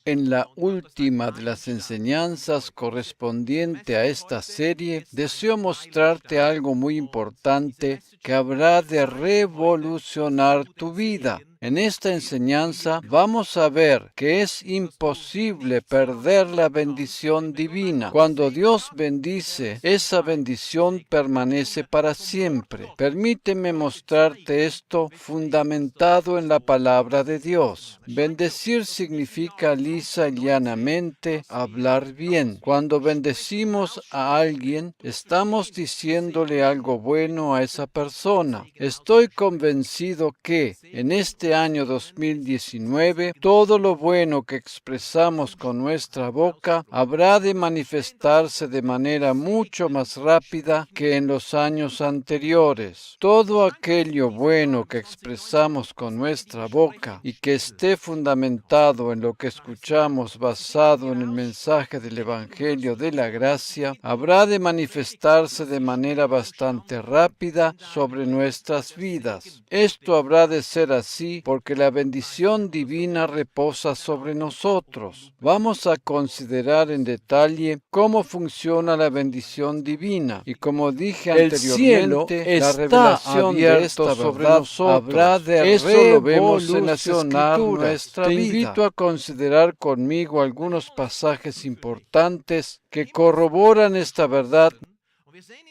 En la última de las enseñanzas correspondiente a esta serie, deseo mostrarte algo muy importante que habrá de revolucionar tu vida. En esta enseñanza vamos a ver que es imposible perder la bendición divina. Cuando Dios bendice, esa bendición permanece para siempre. Permíteme mostrarte esto fundamentado en la palabra de Dios. Bendecir significa lisa y llanamente hablar bien. Cuando bendecimos a alguien, estamos diciéndole algo bueno a esa persona. Estoy convencido que en este año 2019, todo lo bueno que expresamos con nuestra boca habrá de manifestarse de manera mucho más rápida que en los años anteriores. Todo aquello bueno que expresamos con nuestra boca y que esté fundamentado en lo que escuchamos basado en el mensaje del Evangelio de la Gracia, habrá de manifestarse de manera bastante rápida sobre nuestras vidas. Esto habrá de ser así porque la bendición divina reposa sobre nosotros. Vamos a considerar en detalle cómo funciona la bendición divina y, como dije anteriormente, la revelación de esta verdad habrá de eso lo vemos en las Escrituras. Te invito a considerar conmigo algunos pasajes importantes que corroboran esta verdad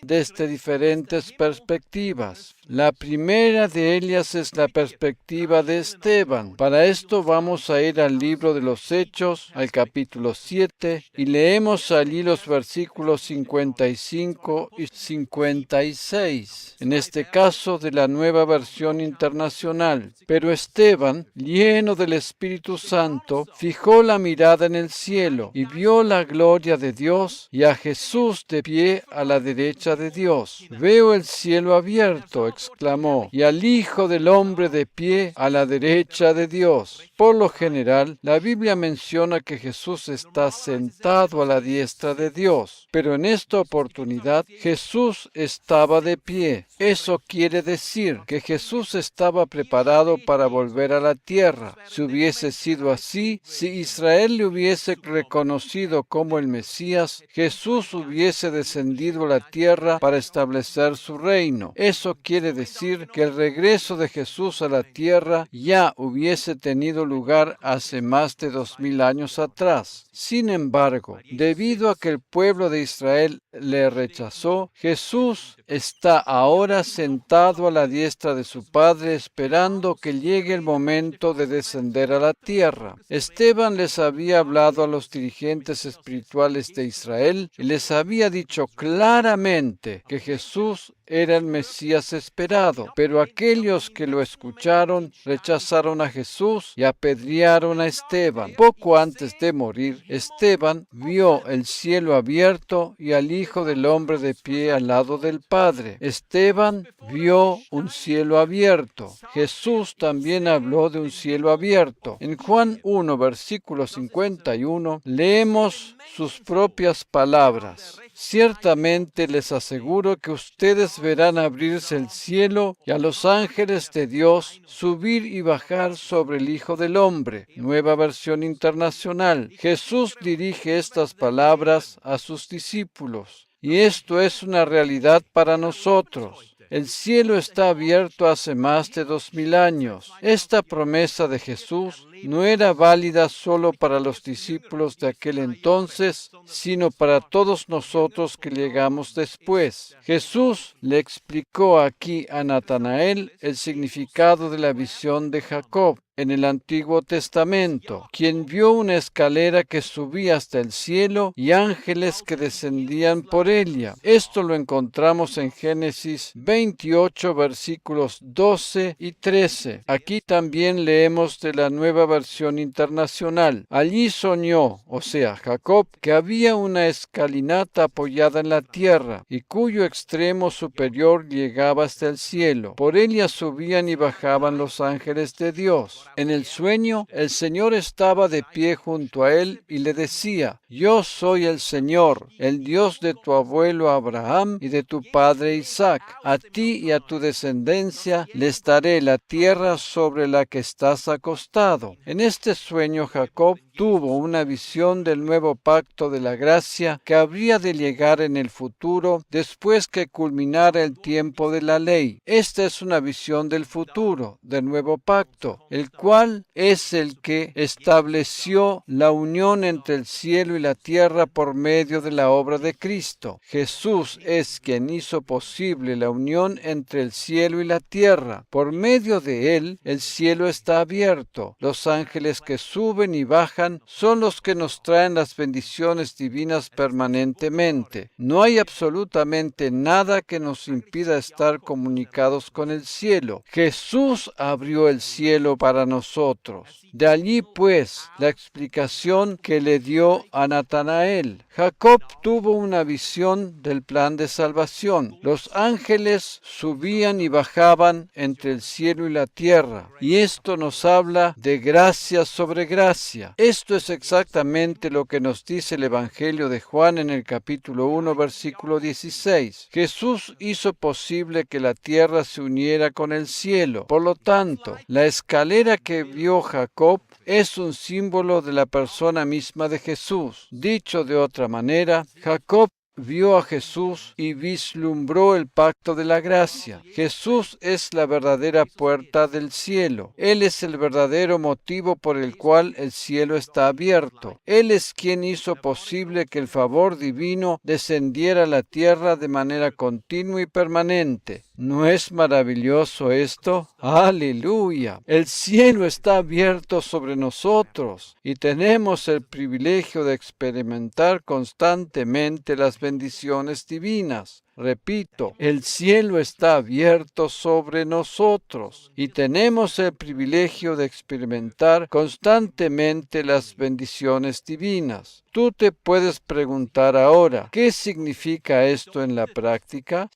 desde diferentes perspectivas. La primera de ellas es la perspectiva de Esteban. Para esto vamos a ir al libro de los Hechos, al capítulo 7, y leemos allí los versículos 55 y 56, en este caso de la Nueva Versión Internacional. Pero Esteban, lleno del Espíritu Santo, fijó la mirada en el cielo y vio la gloria de Dios y a Jesús de pie a la derecha de Dios. Veo el cielo abierto, exclamó, y al Hijo del Hombre de pie a la derecha de Dios. Por lo general, la Biblia menciona que Jesús está sentado a la diestra de Dios, pero en esta oportunidad Jesús estaba de pie. Eso quiere decir que Jesús estaba preparado para volver a la tierra. Si hubiese sido así, si Israel le hubiese reconocido como el Mesías, Jesús hubiese descendido a la tierra para establecer su reino. Eso quiere decir que el regreso de Jesús a la tierra ya hubiese tenido lugar hace más de 2000 años atrás. Sin embargo, debido a que el pueblo de Israel le rechazó, Jesús está ahora sentado a la diestra de su Padre esperando que llegue el momento de descender a la tierra. Esteban les había hablado a los dirigentes espirituales de Israel y les había dicho claramente que Jesús era el Mesías esperado, pero aquellos que lo escucharon rechazaron a Jesús y apedrearon a Esteban. Poco antes de morir, Esteban vio el cielo abierto y al Hijo del Hombre de pie al lado del Padre. Esteban vio un cielo abierto. Jesús también habló de un cielo abierto. En Juan 1, versículo 51, leemos sus propias palabras. Ciertamente les aseguro que ustedes verán abrirse el cielo y a los ángeles de Dios subir y bajar sobre el Hijo del Hombre. Nueva Versión Internacional. Jesús dirige estas palabras a sus discípulos. Y esto es una realidad para nosotros. El cielo está abierto hace más de 2000 años. Esta promesa de Jesús no era válida solo para los discípulos de aquel entonces, sino para todos nosotros que llegamos después. Jesús le explicó aquí a Natanael el significado de la visión de Jacob en el Antiguo Testamento, quien vio una escalera que subía hasta el cielo y ángeles que descendían por ella. Esto lo encontramos en Génesis 28, versículos 12 y 13. Aquí también leemos de la Nueva Versión Internacional. Allí soñó, o sea, Jacob, que había una escalinata apoyada en la tierra y cuyo extremo superior llegaba hasta el cielo. Por ella subían y bajaban los ángeles de Dios. En el sueño, el Señor estaba de pie junto a él y le decía: Yo soy el Señor, el Dios de tu abuelo Abraham y de tu padre Isaac. A ti y a tu descendencia les daré la tierra sobre la que estás acostado. En este sueño Jacob tuvo una visión del nuevo pacto de la gracia que habría de llegar en el futuro después que culminara el tiempo de la ley. Esta es una visión del futuro, del nuevo pacto, el cual es el que estableció la unión entre el cielo y la tierra por medio de la obra de Cristo. Jesús es quien hizo posible la unión entre el cielo y la tierra. Por medio de él, el cielo está abierto. Los ángeles que suben y bajan son los que nos traen las bendiciones divinas permanentemente. No hay absolutamente nada que nos impida estar comunicados con el cielo. Jesús abrió el cielo para nosotros. De allí, pues, la explicación que le dio a Natanael. Jacob tuvo una visión del plan de salvación. Los ángeles subían y bajaban entre el cielo y la tierra, y esto nos habla de gracia sobre gracia. Esto es exactamente lo que nos dice el Evangelio de Juan en el capítulo 1, versículo 16. Jesús hizo posible que la tierra se uniera con el cielo. Por lo tanto, la escalera que vio Jacob es un símbolo de la persona misma de Jesús. Dicho de otra manera, Jacob vio a Jesús y vislumbró el pacto de la gracia. Jesús es la verdadera puerta del cielo. Él es el verdadero motivo por el cual el cielo está abierto. Él es quien hizo posible que el favor divino descendiera a la tierra de manera continua y permanente. ¿No es maravilloso esto? ¡Aleluya! El cielo está abierto sobre nosotros y tenemos el privilegio de experimentar constantemente las bendiciones divinas. Repito, el cielo está abierto sobre nosotros y tenemos el privilegio de experimentar constantemente las bendiciones divinas. Tú te puedes preguntar ahora, ¿qué significa esto en la práctica?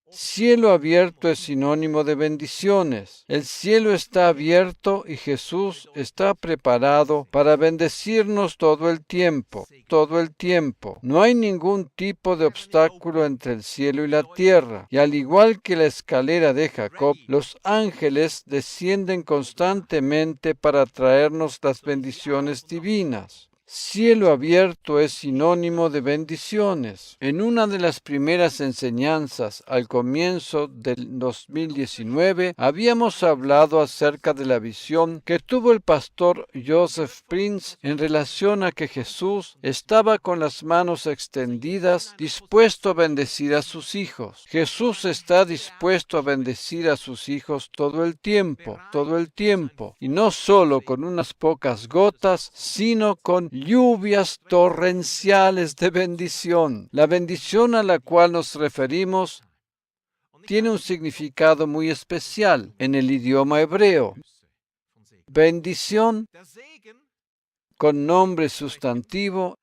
Cielo abierto es sinónimo de bendiciones. El cielo está abierto y Jesús está preparado para bendecirnos todo el tiempo, todo el tiempo. No hay ningún tipo de obstáculo entre el cielo y la tierra. Y al igual que la escalera de Jacob, los ángeles descienden constantemente para traernos las bendiciones divinas. Cielo abierto es sinónimo de bendiciones. En una de las primeras enseñanzas al comienzo del 2019, habíamos hablado acerca de la visión que tuvo el pastor Joseph Prince en relación a que Jesús estaba con las manos extendidas, dispuesto a bendecir a sus hijos. Jesús está dispuesto a bendecir a sus hijos todo el tiempo, y no solo con unas pocas gotas, sino con lluvias torrenciales de bendición. La bendición a la cual nos referimos tiene un significado muy especial en el idioma hebreo. Bendición con nombre sustantivo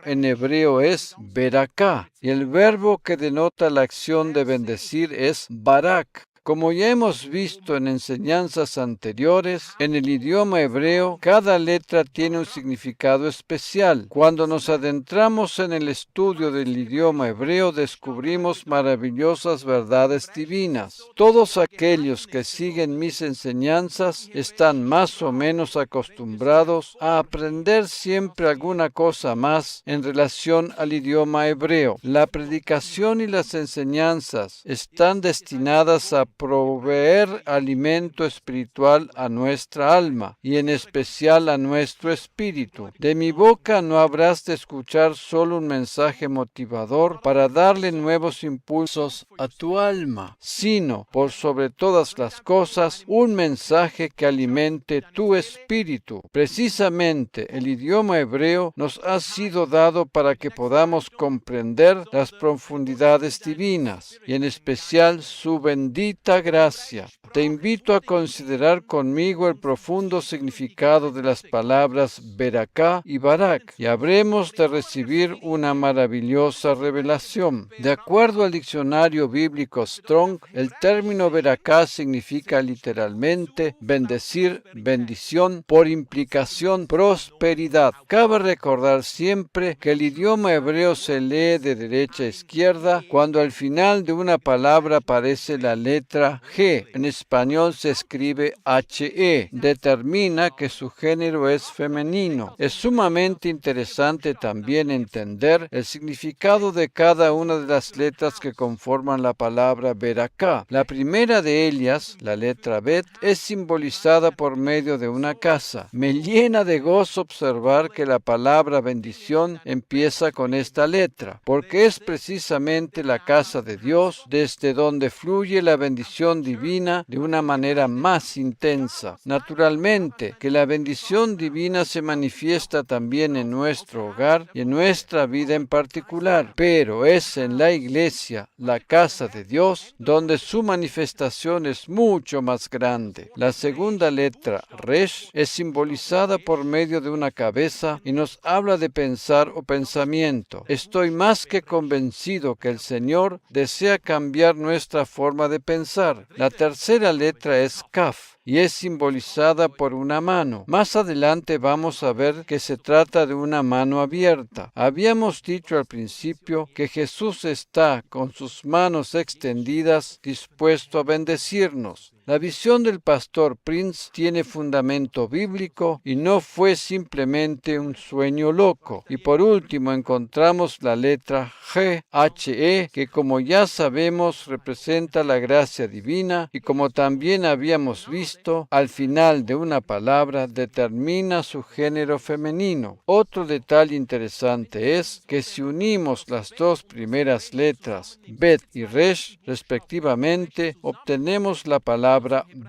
en hebreo es beraká, y el verbo que denota la acción de bendecir es barak. Como ya hemos visto en enseñanzas anteriores, en el idioma hebreo, cada letra tiene un significado especial. Cuando nos adentramos en el estudio del idioma hebreo, descubrimos maravillosas verdades divinas. Todos aquellos que siguen mis enseñanzas están más o menos acostumbrados a aprender siempre alguna cosa más en relación al idioma hebreo. La predicación y las enseñanzas están destinadas a proveer alimento espiritual a nuestra alma y en especial a nuestro espíritu. De mi boca no habrás de escuchar solo un mensaje motivador para darle nuevos impulsos a tu alma, sino, por sobre todas las cosas, un mensaje que alimente tu espíritu. Precisamente el idioma hebreo nos ha sido dado para que podamos comprender las profundidades divinas y en especial su bendita gracia. Te invito a considerar conmigo el profundo significado de las palabras beraká y barak y habremos de recibir una maravillosa revelación. De acuerdo al diccionario bíblico Strong, el término beraká significa literalmente bendecir, bendición, por implicación prosperidad. Cabe recordar siempre que el idioma hebreo se lee de derecha a izquierda cuando al final de una palabra aparece la letra letra G. En español se escribe HE. Determina que su género es femenino. Es sumamente interesante también entender el significado de cada una de las letras que conforman la palabra Beraká. La primera de ellas, la letra Bet, es simbolizada por medio de una casa. Me llena de gozo observar que la palabra bendición empieza con esta letra, porque es precisamente la casa de Dios desde donde fluye la bendición divina de una manera más intensa. Naturalmente, que la bendición divina se manifiesta también en nuestro hogar y en nuestra vida en particular, pero es en la iglesia, la casa de Dios, donde su manifestación es mucho más grande. La segunda letra, Resh, es simbolizada por medio de una cabeza y nos habla de pensar o pensamiento. Estoy más que convencido que el Señor desea cambiar nuestra forma de pensar. La tercera letra es Kaf y es simbolizada por una mano. Más adelante vamos a ver que se trata de una mano abierta. Habíamos dicho al principio que Jesús está con sus manos extendidas dispuesto a bendecirnos. La visión del pastor Prince tiene fundamento bíblico y no fue simplemente un sueño loco. Y por último encontramos la letra G, H-E, que como ya sabemos representa la gracia divina y como también habíamos visto, al final de una palabra determina su género femenino. Otro detalle interesante es que si unimos las dos primeras letras, Bet y Resh, respectivamente, obtenemos la palabra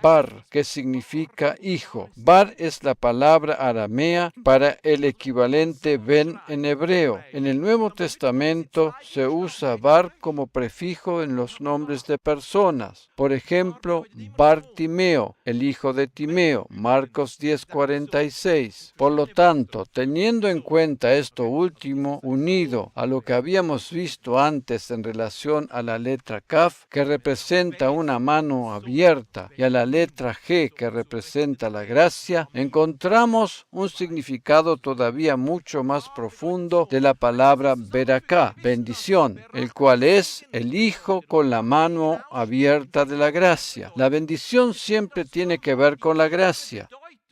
Bar, que significa hijo. Bar es la palabra aramea para el equivalente Ben en hebreo. En el Nuevo Testamento se usa Bar como prefijo en los nombres de personas. Por ejemplo, Bartimeo, el hijo de Timeo, Marcos 10:46. Por lo tanto, teniendo en cuenta esto último, unido a lo que habíamos visto antes en relación a la letra Kaf, que representa una mano abierta, y a la letra G, que representa la gracia, encontramos un significado todavía mucho más profundo de la palabra Beraká, bendición, el cual es el Hijo con la mano abierta de la gracia. La bendición siempre tiene que ver con la gracia.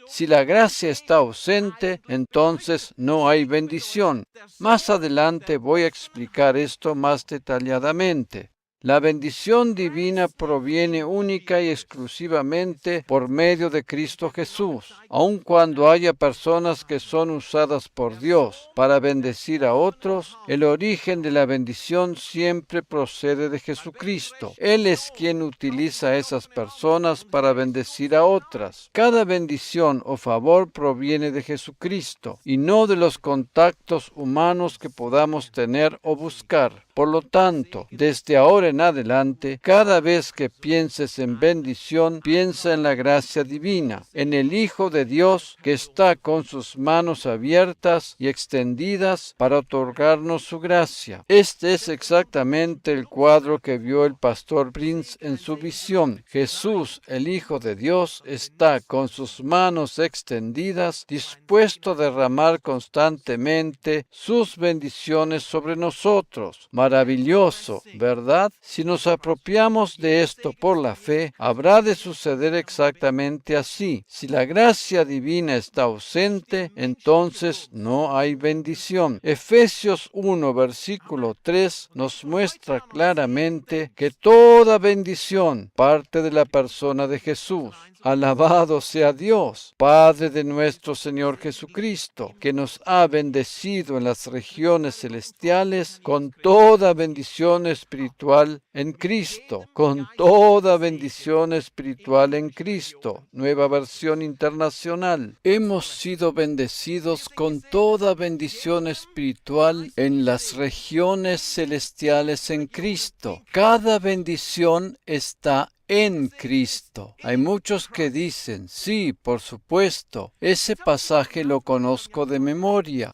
Si la gracia está ausente, entonces no hay bendición. Más adelante voy a explicar esto más detalladamente. La bendición divina proviene única y exclusivamente por medio de Cristo Jesús. Aun cuando haya personas que son usadas por Dios para bendecir a otros, el origen de la bendición siempre procede de Jesucristo. Él es quien utiliza a esas personas para bendecir a otras. Cada bendición o favor proviene de Jesucristo y no de los contactos humanos que podamos tener o buscar. Por lo tanto, desde ahora en adelante, cada vez que pienses en bendición, piensa en la gracia divina, en el Hijo de Dios que está con sus manos abiertas y extendidas para otorgarnos su gracia. Este es exactamente el cuadro que vio el pastor Prince en su visión. Jesús, el Hijo de Dios, está con sus manos extendidas, dispuesto a derramar constantemente sus bendiciones sobre nosotros. Maravilloso, ¿verdad? Si nos apropiamos de esto por la fe, habrá de suceder exactamente así. Si la gracia divina está ausente, entonces no hay bendición. Efesios 1, versículo 3 nos muestra claramente que toda bendición parte de la persona de Jesús. Alabado sea Dios, Padre de nuestro Señor Jesucristo, que nos ha bendecido en las regiones celestiales con toda bendición espiritual en Cristo, con toda bendición espiritual en Cristo. Nueva versión internacional. Hemos sido bendecidos con toda bendición espiritual en las regiones celestiales en Cristo. Cada bendición está en Cristo. Hay muchos que dicen, sí, por supuesto, ese pasaje lo conozco de memoria.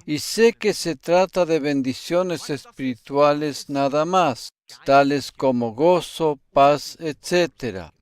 Y sé que se trata de bendiciones espirituales nada más, tales como gozo, paz, etc.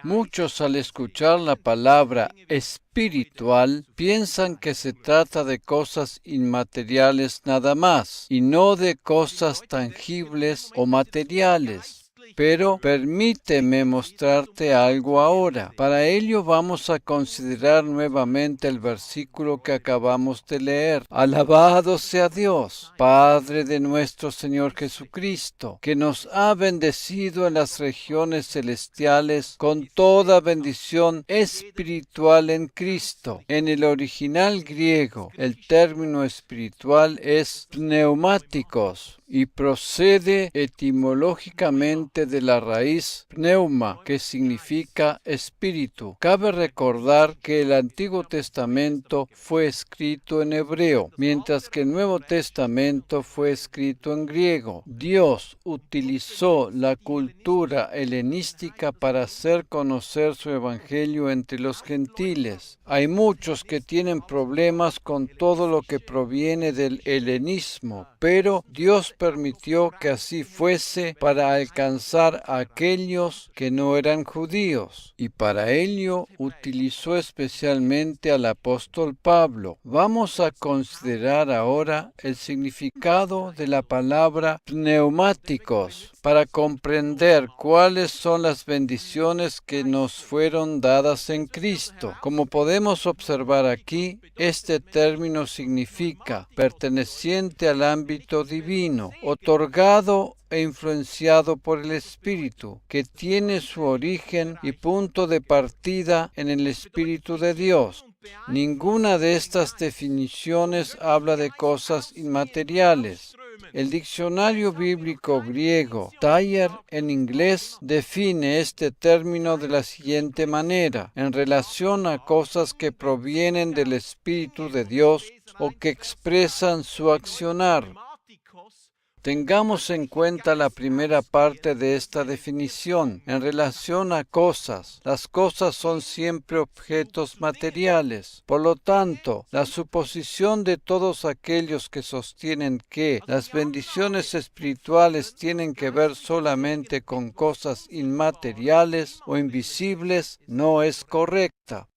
Muchos al escuchar la palabra espiritual piensan que se trata de cosas inmateriales nada más y no de cosas tangibles o materiales. Pero permíteme mostrarte algo ahora. Para ello vamos a considerar nuevamente el versículo que acabamos de leer. Alabado sea Dios, Padre de nuestro Señor Jesucristo, que nos ha bendecido en las regiones celestiales con toda bendición espiritual en Cristo. En el original griego, el término espiritual es pneumáticos y procede etimológicamente de la raíz pneuma, que significa espíritu. Cabe recordar que el Antiguo Testamento fue escrito en hebreo, mientras que el Nuevo Testamento fue escrito en griego. Dios utilizó la cultura helenística para hacer conocer su evangelio entre los gentiles. Hay muchos que tienen problemas con todo lo que proviene del helenismo, pero Dios permitió que así fuese para alcanzar a aquellos que no eran judíos, y para ello utilizó especialmente al apóstol Pablo. Vamos a considerar ahora el significado de la palabra pneumáticos para comprender cuáles son las bendiciones que nos fueron dadas en Cristo. Como podemos observar aquí, este término significa perteneciente al ámbito divino, otorgado e influenciado por el Espíritu, que tiene su origen y punto de partida en el Espíritu de Dios. Ninguna de estas definiciones habla de cosas inmateriales. El diccionario bíblico griego, Thayer en inglés, define este término de la siguiente manera: en relación a cosas que provienen del Espíritu de Dios o que expresan su accionar. Tengamos en cuenta la primera parte de esta definición. En relación a cosas, las cosas son siempre objetos materiales. Por lo tanto, la suposición de todos aquellos que sostienen que las bendiciones espirituales tienen que ver solamente con cosas inmateriales o invisibles no es correcta.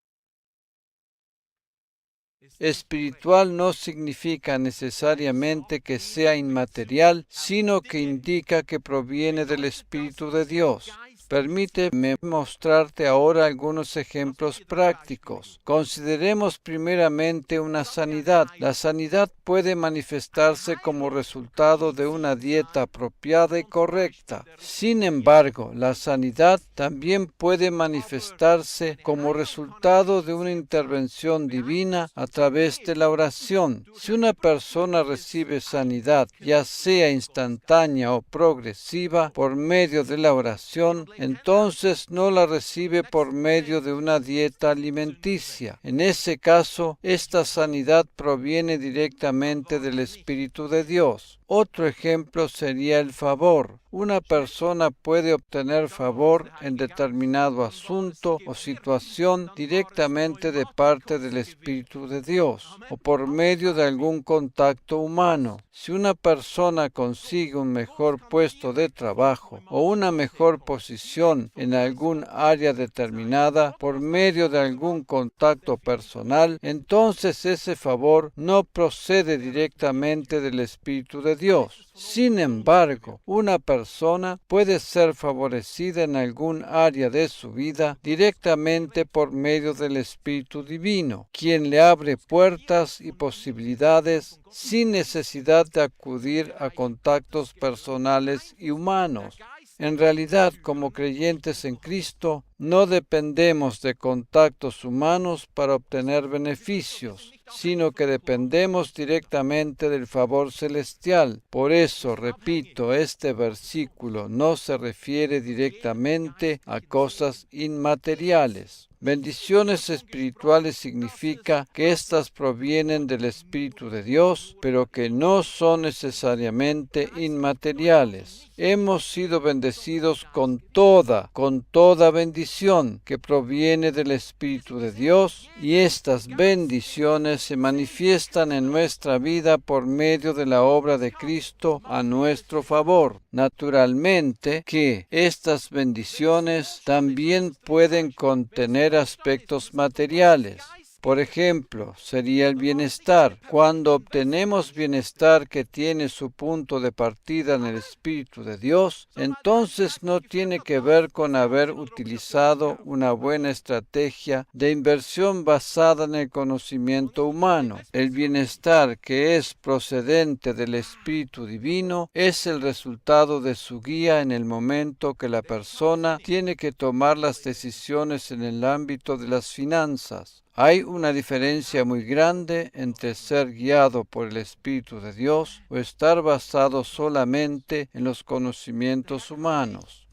Espiritual no significa necesariamente que sea inmaterial, sino que indica que proviene del Espíritu de Dios. Permíteme mostrarte ahora algunos ejemplos prácticos. Consideremos primeramente una sanidad. La sanidad puede manifestarse como resultado de una dieta apropiada y correcta. Sin embargo, la sanidad también puede manifestarse como resultado de una intervención divina a través de la oración. Si una persona recibe sanidad, ya sea instantánea o progresiva, por medio de la oración, entonces no la recibe por medio de una dieta alimenticia. En ese caso, esta sanidad proviene directamente del Espíritu de Dios. Otro ejemplo sería el favor. Una persona puede obtener favor en determinado asunto o situación directamente de parte del Espíritu de Dios o por medio de algún contacto humano. Si una persona consigue un mejor puesto de trabajo o una mejor posición en algún área determinada por medio de algún contacto personal, entonces ese favor no procede directamente del Espíritu de Dios. Sin embargo, una persona puede ser favorecida en algún área de su vida directamente por medio del Espíritu Divino, quien le abre puertas y posibilidades sin necesidad de acudir a contactos personales y humanos. En realidad, como creyentes en Cristo, no dependemos de contactos humanos para obtener beneficios, sino que dependemos directamente del favor celestial. Por eso, repito, este versículo no se refiere directamente a cosas inmateriales. Bendiciones espirituales significa que éstas provienen del Espíritu de Dios, pero que no son necesariamente inmateriales. hemos sido bendecidos con toda bendición que proviene del Espíritu de Dios, y estas bendiciones se manifiestan en nuestra vida por medio de la obra de Cristo a nuestro favor. Naturalmente que estas bendiciones también pueden contener aspectos materiales. Por ejemplo, sería el bienestar. Cuando obtenemos bienestar que tiene su punto de partida en el Espíritu de Dios, entonces no tiene que ver con haber utilizado una buena estrategia de inversión basada en el conocimiento humano. El bienestar que es procedente del Espíritu Divino es el resultado de su guía en el momento que la persona tiene que tomar las decisiones en el ámbito de las finanzas. Hay una diferencia muy grande entre ser guiado por el Espíritu de Dios o estar basado solamente en los conocimientos humanos.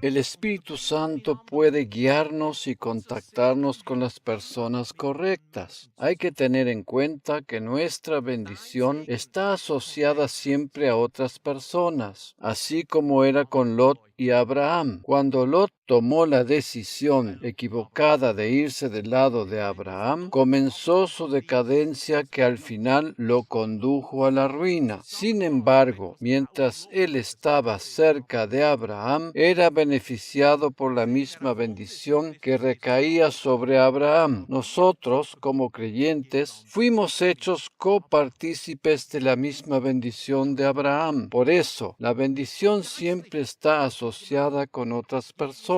El Espíritu Santo puede guiarnos y contactarnos con las personas correctas. Hay que tener en cuenta que nuestra bendición está asociada siempre a otras personas, así como era con Lot y Abraham. Cuando Lot tomó la decisión equivocada de irse del lado de Abraham, comenzó su decadencia que al final lo condujo a la ruina. Sin embargo, mientras él estaba cerca de Abraham, era beneficiado por la misma bendición que recaía sobre Abraham. Nosotros, como creyentes, fuimos hechos copartícipes de la misma bendición de Abraham. Por eso, la bendición siempre está asociada con otras personas.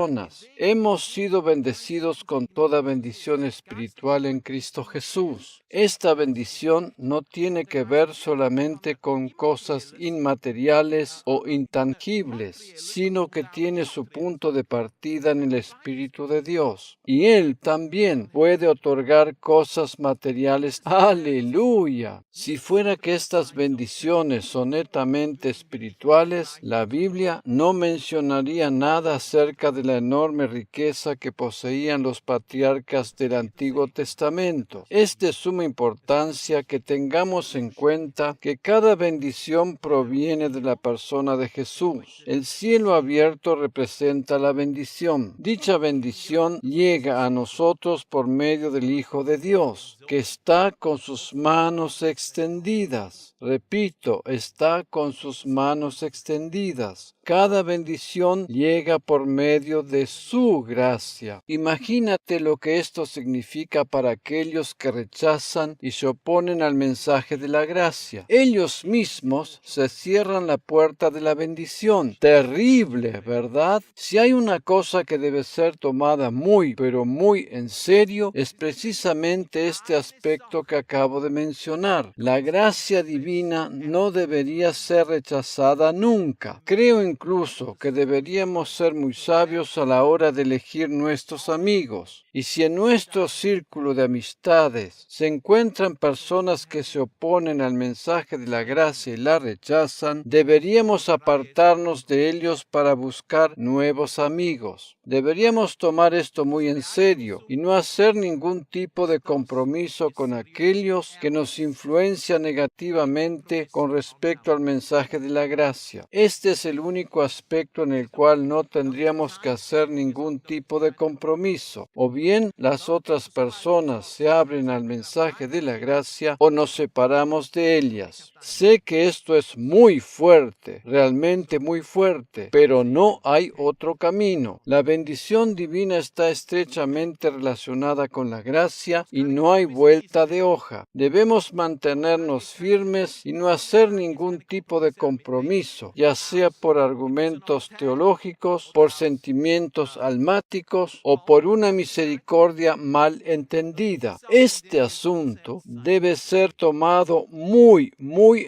Hemos sido bendecidos con toda bendición espiritual en Cristo Jesús. Esta bendición no tiene que ver solamente con cosas inmateriales o intangibles, sino que tiene su punto de partida en el Espíritu de Dios. Y Él también puede otorgar cosas materiales. ¡Aleluya! Si fuera que estas bendiciones son netamente espirituales, la Biblia no mencionaría nada acerca de la enorme riqueza que poseían los patriarcas del Antiguo Testamento. Es de suma importancia que tengamos en cuenta que cada bendición proviene de la persona de Jesús. El cielo abierto representa la bendición. Dicha bendición llega a nosotros por medio del Hijo de Dios, que está con sus manos extendidas. Repito, está con sus manos extendidas. Cada bendición llega por medio de su gracia. Imagínate lo que esto significa para aquellos que rechazan y se oponen al mensaje de la gracia. Ellos mismos se cierran la puerta de la bendición. Terrible, ¿verdad? Si hay una cosa que debe ser tomada muy, pero muy en serio, es precisamente este aspecto que acabo de mencionar. La gracia divina no debería ser rechazada nunca. Creo incluso que deberíamos ser muy sabios a la hora de elegir nuestros amigos. Y si en nuestro círculo de amistades se encuentran personas que se oponen al mensaje de la gracia y la rechazan, deberíamos apartarnos de ellos para buscar nuevos amigos. Deberíamos tomar esto muy en serio y no hacer ningún tipo de compromiso con aquellos que nos influencian negativamente con respecto al mensaje de la gracia. Este es el único aspecto en el cual no tendríamos que hacer ningún tipo de compromiso. O bien las otras personas se abren al mensaje de la gracia o nos separamos de ellas. Sé que esto es muy fuerte, realmente muy fuerte, pero no hay otro camino. La bendición divina está estrechamente relacionada con la gracia y no hay vuelta de hoja. Debemos mantenernos firmes y no hacer ningún tipo de compromiso, ya sea por argumentos teológicos, por sentimientos almáticos o por una misericordia mal entendida. Este asunto debe ser tomado muy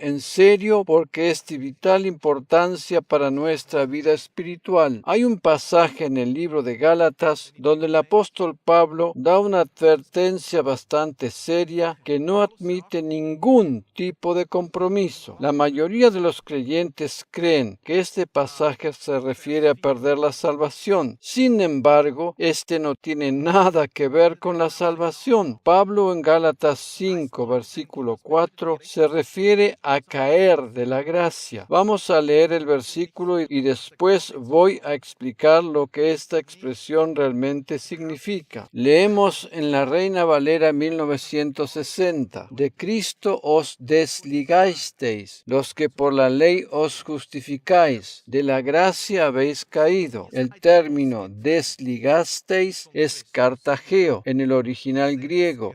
en serio porque es de vital importancia para nuestra vida espiritual. final. Hay un pasaje en el libro de Gálatas donde el apóstol Pablo da una advertencia bastante seria que no admite ningún tipo de compromiso. La mayoría de los creyentes creen que este pasaje se refiere a perder la salvación. Sin embargo, este no tiene nada que ver con la salvación. Pablo en Gálatas 5, versículo 4, se refiere a caer de la gracia. Vamos a leer el versículo y después voy a explicar lo que esta expresión realmente significa. Leemos en la Reina Valera 1960. De Cristo os desligasteis, los que por la ley os justificáis, de la gracia habéis caído. El término desligasteis es cartageo en el original griego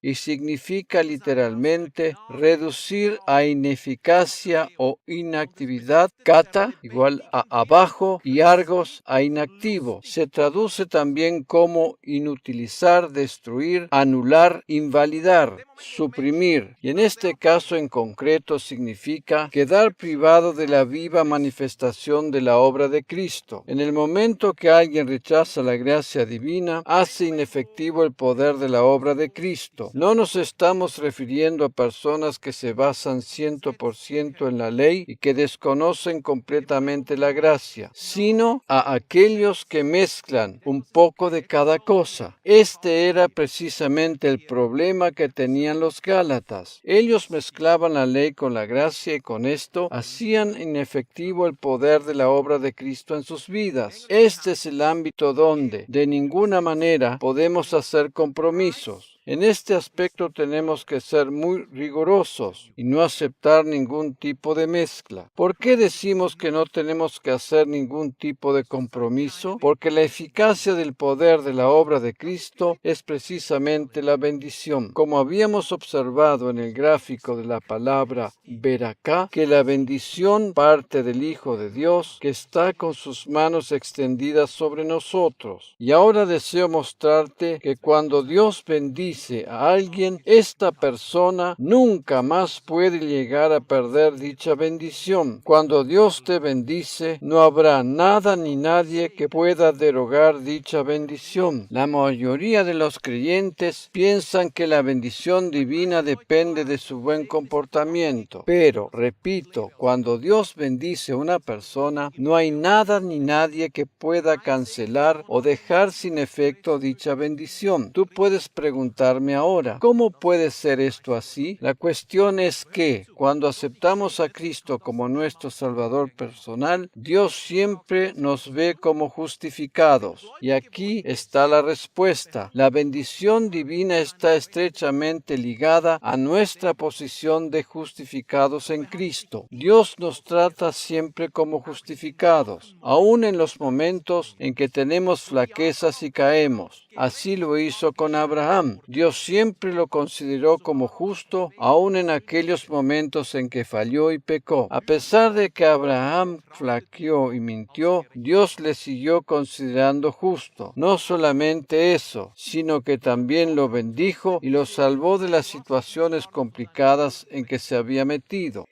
y significa literalmente reducir a ineficacia o inactividad, kata igual a abajo y argos a inactivo. Se traduce también como inutilizar, destruir, anular, invalidar, suprimir, y en este caso en concreto significa quedar privado de la viva manifestación de la obra de Cristo. En el momento que alguien rechaza la gracia divina, hace inefectivo el poder de la obra de Cristo. No nos estamos refiriendo a personas que se basan 100% en la ley y que desconocen completamente la gracia, sino a aquellos que mezclan un poco de cada cosa. Este era precisamente el problema que tenían los Gálatas. Ellos mezclaban la ley con la gracia y con esto hacían inefectivo el poder de la obra de Cristo en sus vidas. Este es el ámbito donde, de ninguna manera, podemos hacer compromisos. En este aspecto tenemos que ser muy rigurosos y no aceptar ningún tipo de mezcla. ¿Por qué decimos que no tenemos que hacer ningún tipo de compromiso? Porque la eficacia del poder de la obra de Cristo es precisamente la bendición. Como habíamos observado en el gráfico de la palabra Beraká, que la bendición parte del Hijo de Dios que está con sus manos extendidas sobre nosotros. Y ahora deseo mostrarte que cuando Dios bendice a alguien, esta persona nunca más puede llegar a perder dicha bendición. Cuando Dios te bendice, no habrá nada ni nadie que pueda derogar dicha bendición. La mayoría de los creyentes piensan que la bendición divina depende de su buen comportamiento. Pero, repito, cuando Dios bendice a una persona, no hay nada ni nadie que pueda cancelar o dejar sin efecto dicha bendición. Tú puedes preguntarme ahora, ¿cómo puede ser esto así? La cuestión es que, cuando aceptamos a Cristo como nuestro Salvador personal, Dios siempre nos ve como justificados. Y aquí está la respuesta. La bendición divina está estrechamente ligada a nuestra posición de justificados en Cristo. Dios nos trata siempre como justificados, aun en los momentos en que tenemos flaquezas y caemos. Así lo hizo con Abraham. Dios siempre lo consideró como justo, aun en aquellos momentos en que falló y pecó. A pesar de que Abraham flaqueó y mintió, Dios le siguió considerando justo. No solamente eso, sino que también lo bendijo y lo salvó de las situaciones complicadas en que se había metido.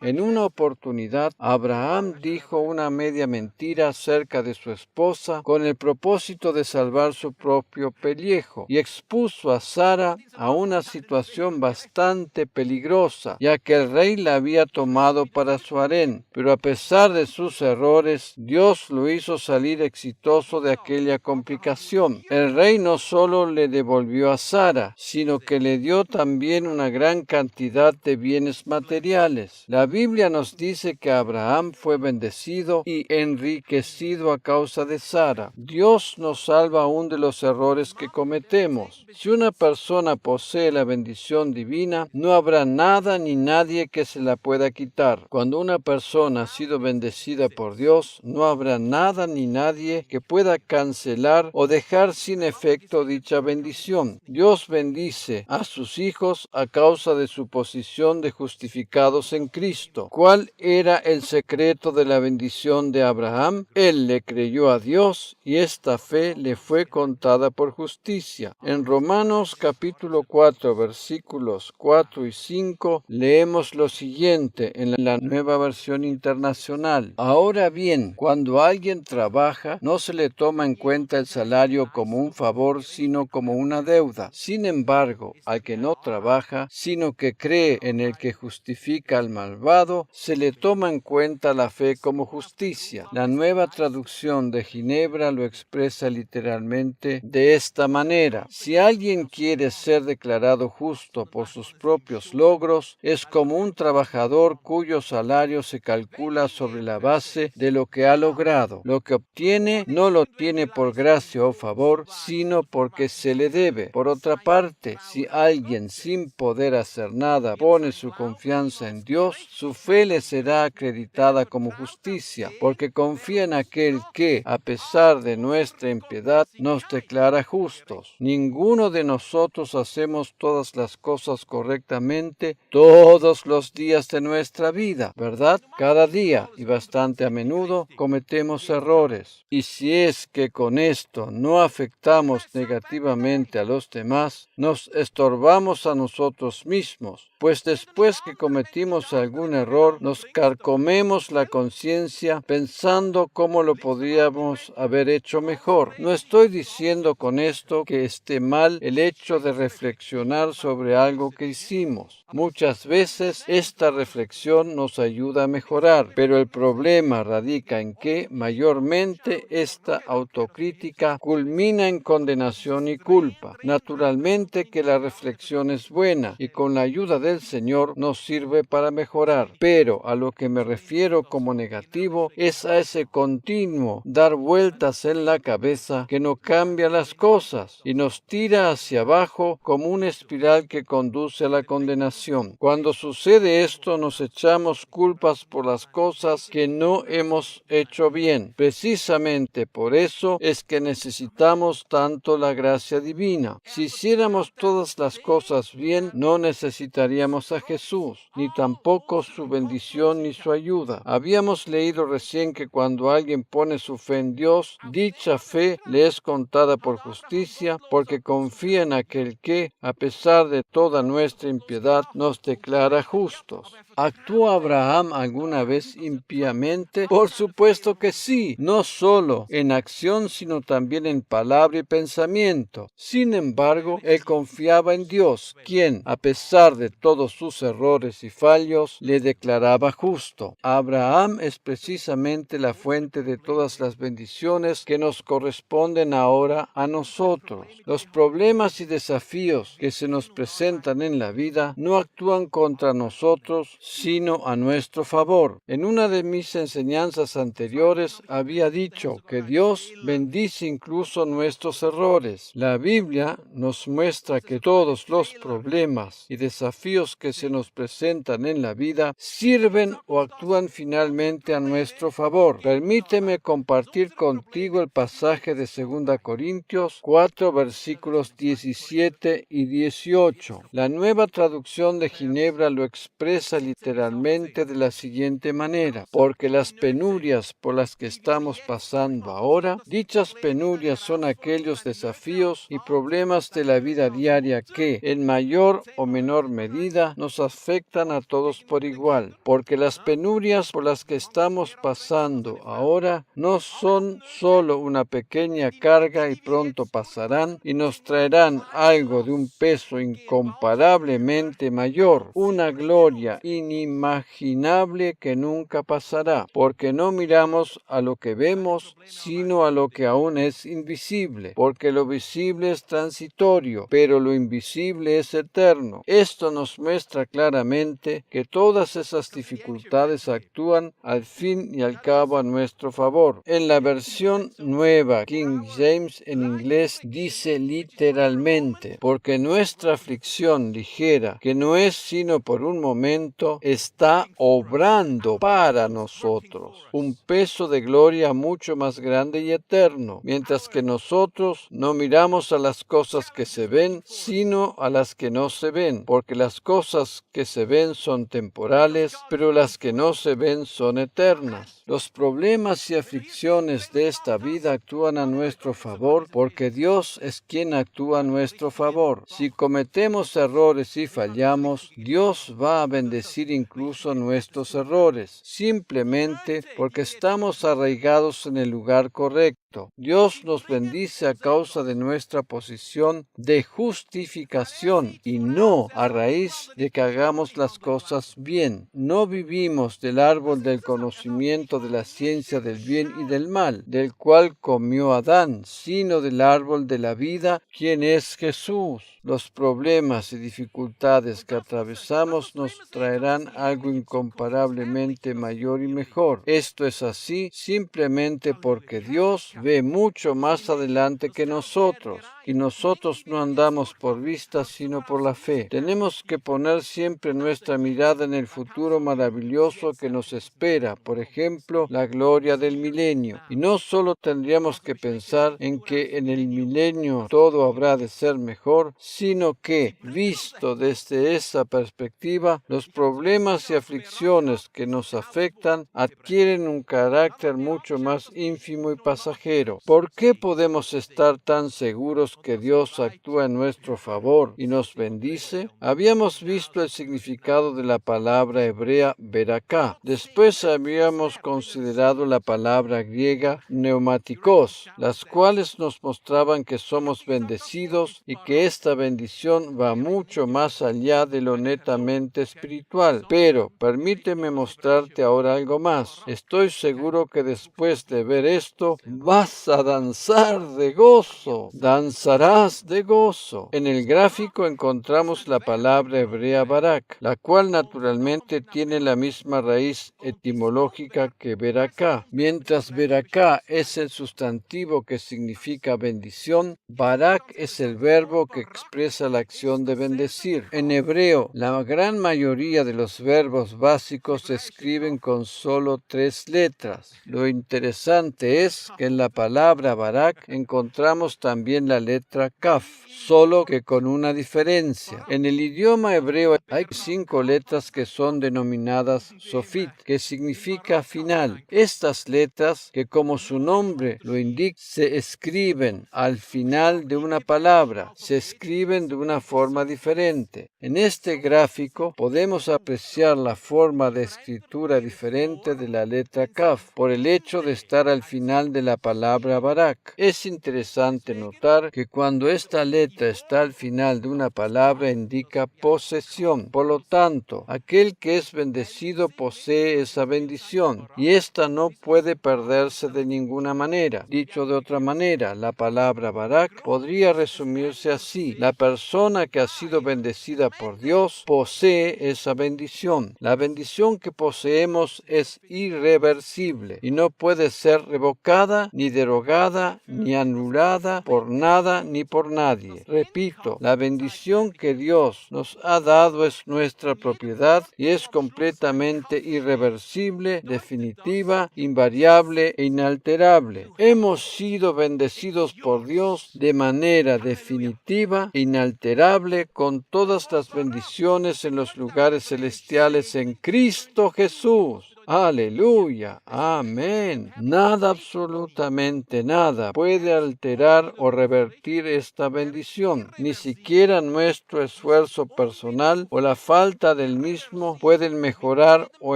En una oportunidad, Abraham dijo una media mentira acerca de su esposa con el propósito de salvar su propio pellejo y expuso a Sara a una situación bastante peligrosa, ya que el rey la había tomado para su harén. Pero a pesar de sus errores, Dios lo hizo salir exitoso de aquella complicación. El rey no solo le devolvió a Sara, sino que le dio también una gran cantidad de bienes materiales. La Biblia nos dice que Abraham fue bendecido y enriquecido a causa de Sara. Dios nos salva aún de los errores que cometemos. Si una persona posee la bendición divina, no habrá nada ni nadie que se la pueda quitar. Cuando una persona ha sido bendecida por Dios, no habrá nada ni nadie que pueda cancelar o dejar sin efecto dicha bendición. Dios bendice a sus hijos a causa de su posición de justificados en Cristo. ¿Cuál era el secreto de la bendición de Abraham? Él le creyó a Dios y esta fe le fue contada por justicia. En Romanos capítulo 4, versículos 4 y 5, leemos lo siguiente en la Nueva Versión Internacional. Ahora bien, cuando alguien trabaja, no se le toma en cuenta el salario como un favor, sino como una deuda. Sin embargo, al que no trabaja, sino que cree en el que justifica al malvado, se le toma en cuenta la fe como justicia. La Nueva Traducción de Ginebra lo expresa literalmente de esta manera: si alguien quiere ser declarado justo por sus propios logros, es como un trabajador cuyo salario se calcula sobre la base de lo que ha logrado. Lo que obtiene no lo tiene por gracia o favor, sino porque se le debe. Por otra parte, si alguien sin poder hacer nada pone su confianza en Dios, su fe le será acreditada como justicia, porque confía en aquel que, a pesar de nuestra impiedad, nos declara justos. Ninguno de nosotros hacemos todas las cosas correctamente todos los días de nuestra vida, ¿verdad? Cada día, y bastante a menudo, cometemos errores. Y si es que con esto no afectamos negativamente a los demás, nos estorbamos a nosotros mismos, pues después que cometimos algún error, nos carcomemos la conciencia pensando cómo lo podríamos haber hecho mejor. No estoy diciendo con esto que esté mal el hecho de reflexionar sobre algo que hicimos. Muchas veces esta reflexión nos ayuda a mejorar, pero el problema radica en que mayormente esta autocrítica culmina en condenación y culpa. Naturalmente que la reflexión es buena y con la ayuda del Señor nos sirve para mejorar, pero a lo que me refiero como negativo es a ese continuo dar vueltas en la cabeza que no cambia las cosas y nos tira hacia abajo como una espiral que conduce a la condenación. Cuando sucede esto, nos echamos culpas por las cosas que no hemos hecho bien. Precisamente por eso es que necesitamos tanto la gracia divina. Si hiciéramos todas las cosas bien, no necesitaríamos a Jesús, ni tampoco su bendición ni su ayuda. Habíamos leído recién que cuando alguien pone su fe en Dios, dicha fe le es contada por justicia, porque confía en aquel que, a pesar de toda nuestra impiedad, nos declara justos. ¿Actuó Abraham alguna vez impíamente? Por supuesto que sí, no solo en acción, sino también en palabra y pensamiento. Sin embargo, él confiaba en Dios, quien, a pesar de todos sus errores y fallos, le declaraba justo. Abraham es precisamente la fuente de todas las bendiciones que nos corresponden ahora a nosotros. Los problemas y desafíos que se nos presentan en la vida no actúan contra nosotros, sino a nuestro favor. En una de mis enseñanzas anteriores había dicho que Dios bendice incluso nuestros errores. La Biblia nos muestra que todos los problemas y desafíos que se nos presentan en la vida sirven o actúan finalmente a nuestro favor. Permíteme compartir contigo el pasaje de 2 Corintios 4, versículos 17 y 18. La Nueva Traducción de Ginebra lo expresa literalmente de la siguiente manera: porque las penurias por las que estamos pasando ahora, dichas penurias son aquellos desafíos y problemas de la vida diaria que, en mayor o menor medida, nos afectan a todos por igual. Porque las penurias por las que estamos pasando ahora no son solo una pequeña carga y pronto pasarán y nos traerán algo de un peso incomparablemente mayor, una gloria inimaginable que nunca pasará, porque no miramos a lo que vemos, sino a lo que aún es invisible, porque lo visible es transitorio, pero lo invisible es eterno. Esto nos muestra claramente que todas esas dificultades actúan al fin y al cabo a nuestro favor. En la versión nueva King James en inglés dice literalmente: porque nuestra aflicción ligera, que no es sino por un momento, Cristo está obrando para nosotros un peso de gloria mucho más grande y eterno, mientras que nosotros no miramos a las cosas que se ven, sino a las que no se ven, porque las cosas que se ven son temporales, pero las que no se ven son eternas. Los problemas y aflicciones de esta vida actúan a nuestro favor, porque Dios es quien actúa a nuestro favor. Si cometemos errores y fallamos, Dios va a bendecir incluso nuestros errores, simplemente porque estamos arraigados en el lugar correcto. Dios nos bendice a causa de nuestra posición de justificación y no a raíz de que hagamos las cosas bien. No vivimos del árbol del conocimiento de la ciencia del bien y del mal, del cual comió Adán, sino del árbol de la vida, quien es Jesús. Los problemas y dificultades que atravesamos nos traerán algo incomparablemente mayor y mejor. Esto es así simplemente porque Dios ve mucho más adelante que nosotros, y nosotros no andamos por vista sino por la fe. Tenemos que poner siempre nuestra mirada en el futuro maravilloso que nos espera, por ejemplo, la gloria del milenio. Y no solo tendríamos que pensar en que en el milenio todo habrá de ser mejor, sino que, visto desde esa perspectiva, los problemas y aflicciones que nos afectan adquieren un carácter mucho más ínfimo y pasajero. ¿Por qué podemos estar tan seguros que Dios actúa en nuestro favor y nos bendice? Habíamos visto el significado de la palabra hebrea beraká. Después habíamos considerado la palabra griega neumáticos, las cuales nos mostraban que somos bendecidos y que esta bendición va mucho más allá de lo netamente espiritual. Pero permíteme mostrarte ahora algo más. Estoy seguro que después de ver esto vas a danzar de gozo. Danzarás de gozo. En el gráfico encontramos la palabra hebrea barak, la cual naturalmente tiene la misma raíz etimológica que beraká. Mientras beraká es el sustantivo que significa bendición, barak es el verbo que expresa la acción de bendecir. En hebreo, la gran mayoría de los verbos básicos se escriben con solo 3 letras. Lo interesante es que en la palabra barak encontramos también la letra kaf, solo que con una diferencia. En el idioma hebreo hay 5 letras que son denominadas sofit, que significa final. Estas letras, que como su nombre lo indica, se escriben al final de una palabra, se escriben de una forma diferente. En este gráfico podemos apreciar la forma de escritura diferente de la letra kaf por el hecho de estar al final de la palabra barak. Es interesante notar que cuando esta letra está al final de una palabra indica posesión. Por lo tanto, aquel que es bendecido posee esa bendición y esta no puede perderse de ninguna manera. Dicho de otra manera, la palabra barak podría resumirse así: la persona que ha sido bendecida por Dios posee esa bendición. La bendición que poseemos es irreversible y no puede ser revocada, ni derogada, ni anulada por nada ni por nadie. Repito, la bendición que Dios nos ha dado es nuestra propiedad y es completamente irreversible, definitiva, invariable e inalterable. Hemos sido bendecidos por Dios de manera definitiva e inalterable con todas las bendiciones en los lugares celestiales en Cristo Jesús. Aleluya, amén. Nada, absolutamente nada, puede alterar o revertir esta bendición. Ni siquiera nuestro esfuerzo personal o la falta del mismo pueden mejorar o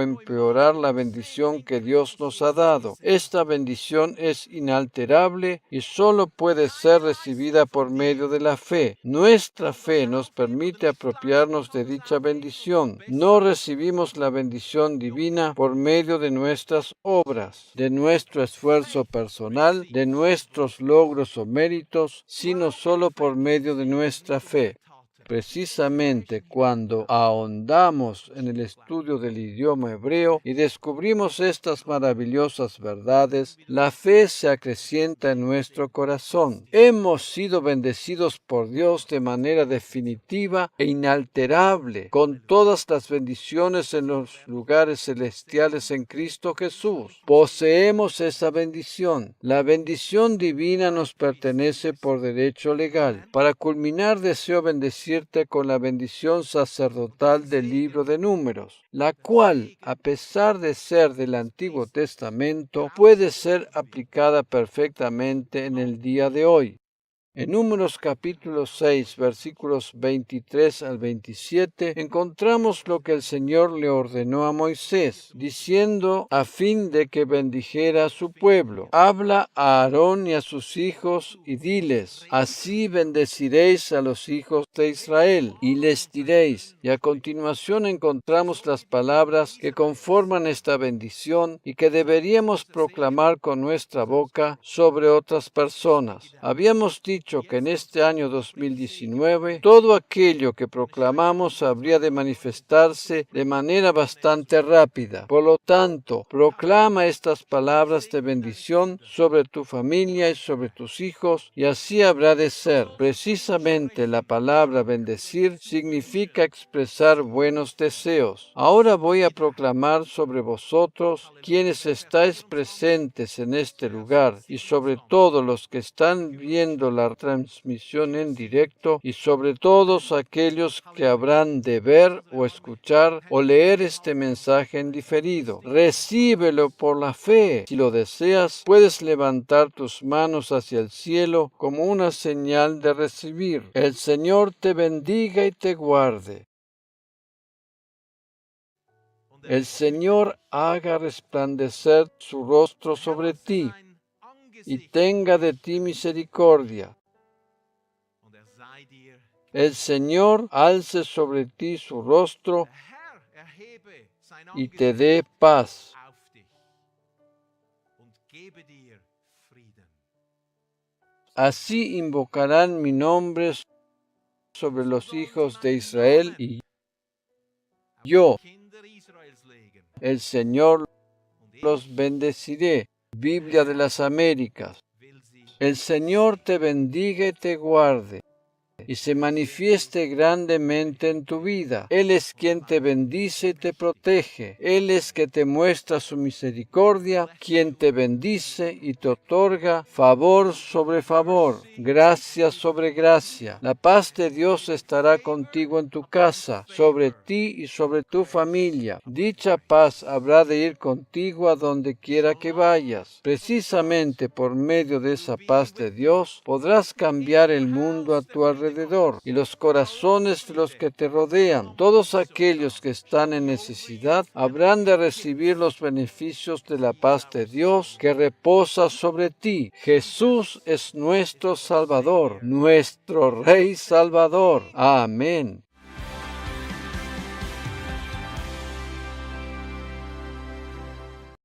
empeorar la bendición que Dios nos ha dado. Esta bendición es inalterable y solo puede ser recibida por medio de la fe. Nuestra fe nos permite apropiarnos de dicha bendición. No recibimos la bendición divina por medio de nuestras obras, de nuestro esfuerzo personal, de nuestros logros o méritos, sino solo por medio de nuestra fe. Precisamente cuando ahondamos en el estudio del idioma hebreo y descubrimos estas maravillosas verdades, la fe se acrecienta en nuestro corazón. Hemos sido bendecidos por Dios de manera definitiva e inalterable, con todas las bendiciones en los lugares celestiales en Cristo Jesús. Poseemos esa bendición. La bendición divina nos pertenece por derecho legal. Para culminar, deseo bendecirte con la bendición sacerdotal del libro de Números, la cual, a pesar de ser del Antiguo Testamento, puede ser aplicada perfectamente en el día de hoy. En Números capítulo 6, versículos 23 al 27, encontramos lo que el Señor le ordenó a Moisés, diciendo a fin de que bendijera a su pueblo. Habla a Aarón y a sus hijos y diles, así bendeciréis a los hijos de Israel, y les diréis. Y a continuación encontramos las palabras que conforman esta bendición y que deberíamos proclamar con nuestra boca sobre otras personas. Habíamos dicho que en este año 2019 todo aquello que proclamamos habría de manifestarse de manera bastante rápida. Por lo tanto, proclama estas palabras de bendición sobre tu familia y sobre tus hijos, y así habrá de ser. Precisamente la palabra bendecir significa expresar buenos deseos. Ahora voy a proclamar sobre vosotros, quienes estáis presentes en este lugar, y sobre todos los que están viendo la transmisión en directo, y sobre todos aquellos que habrán de ver o escuchar o leer este mensaje en diferido. Recíbelo por la fe. Si lo deseas, puedes levantar tus manos hacia el cielo como una señal de recibir. El Señor te bendiga y te guarde. El Señor haga resplandecer su rostro sobre ti y tenga de ti misericordia. El Señor alce sobre ti su rostro y te dé paz. Así invocarán mi nombre sobre los hijos de Israel y yo, el Señor, los bendeciré. Biblia de las Américas. El Señor te bendiga y te guarde, y se manifieste grandemente en tu vida. Él es quien te bendice y te protege. Él es que te muestra su misericordia, quien te bendice y te otorga favor sobre favor, gracia sobre gracia. La paz de Dios estará contigo en tu casa, sobre ti y sobre tu familia. Dicha paz habrá de ir contigo a donde quiera que vayas. Precisamente por medio de esa paz de Dios podrás cambiar el mundo a tu alrededor y los corazones de los que te rodean. Todos aquellos que están en necesidad habrán de recibir los beneficios de la paz de Dios que reposa sobre ti. Jesús es nuestro Salvador, nuestro Rey Salvador. Amén.